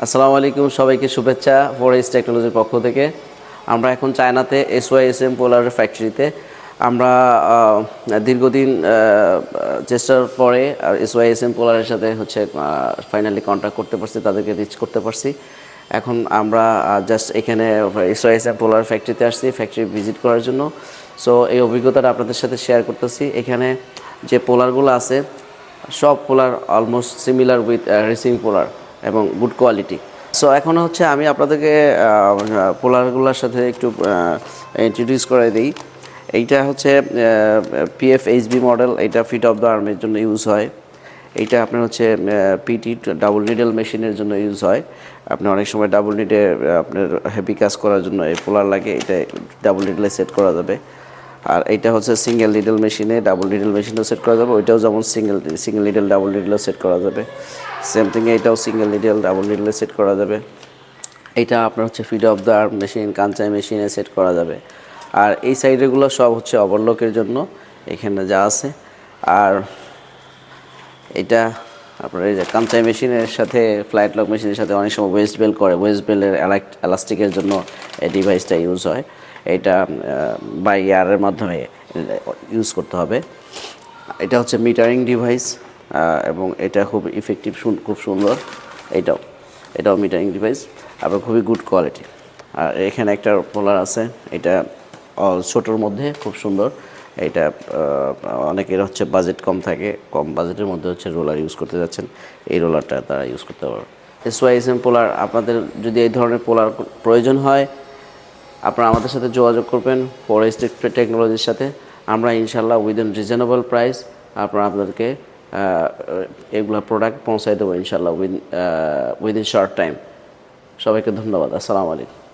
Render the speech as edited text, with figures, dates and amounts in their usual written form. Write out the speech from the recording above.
আসসালামু আলাইকুম, সবাইকে শুভেচ্ছা ফোরেস্ট টেকনোলজির পক্ষ থেকে। আমরা এখন চায়নাতে SYSM পোলারের ফ্যাক্টরিতে। আমরা দীর্ঘদিন চেষ্টার পরে SYSM পোলারের সাথে ফাইনালি কন্ট্যাক্ট করতে পারছি, তাদেরকে রিচ করতে পারছি। এখন আমরা জাস্ট এখানে SYSM পোলার ফ্যাক্টরিতে আসছি ফ্যাক্টরি ভিজিট করার জন্য। সো এই অভিজ্ঞতাটা আপনাদের সাথে শেয়ার করতেছি। এখানে যে পোলারগুলো আছে সব পোলার অলমোস্ট সিমিলার উইথ রেসিং পোলার এবং গুড কোয়ালিটি। সো এখন আমি আপনাদেরকে পোলারগুলোর সাথে একটু ইন্ট্রোডিউস করে দিই। এইটা PFHB মডেল, এটা ফিট অফ দ্য আর্মের জন্য ইউজ হয়। এইটা আপনার PT ডাবল নিডল মেশিনের জন্য ইউজ হয়। আপনি অনেক সময় ডাবল নিডে আপনার হেভি কাজ করার জন্য এই পোলার লাগে, এটা ডাবল নিডলে সেট করা যাবে। আর এইটা সিঙ্গেল নিডল মেশিনে, ডাবল নিডল মেশিনেও সেট করা যাবে। ওইটাও যেমন সিঙ্গেল নিডল ডাবল নিডলেও সেট করা যাবে। সেম থিং এটাও সিঙ্গেল নিডল ডাবল নিডলে সেট করা যাবে। এইটা আপনার feed off the arm machine, কাঞ্চাই মেশিনে সেট করা যাবে। আর এই সাইডেগুলো সব ওভারলকের জন্য এখানে যা আছে। আর এটা আপনার এই যে কাঞ্চাই মেশিনের সাথে ফ্লাইট লক মেশিনের সাথে অনেক সময় ওয়েস্ট বেল করে, ওয়েস্ট বেলের এলাস্টিকের জন্য এই ডিভাইসটা ইউজ হয়। এটা বাই এয়ারের মাধ্যমে ইউজ করতে হবে। এটা মিটারিং ডিভাইস এবং এটা খুব ইফেক্টিভ, খুব সুন্দর। এটাও মিটারিং ডিভাইস, আবার খুবই গুড কোয়ালিটি। আর এখানে একটা পোলার আছে, এটা ছোটোর মধ্যে খুব সুন্দর। এটা অনেকের বাজেট কম থাকে, কম বাজেটের মধ্যে রোলার ইউজ করতে যাচ্ছেন, এই রোলারটা তারা ইউজ করতে পারবে। SYSM পোলার, আপনাদের যদি এই ধরনের পোলার প্রয়োজন হয় আপনারা আমাদের সাথে যোগাযোগ করবেন ফোরেস্ট টেকনোলজির সাথে। আমরা ইনশাল্লাহ উইদিন রিজনেবল প্রাইস আপনাদেরকে এগুলো প্রোডাক্ট পৌঁছায় দেবো ইনশাল্লাহ উইদিন শর্ট টাইম। সবাইকে ধন্যবাদ। আসসালামু আলাইকুম।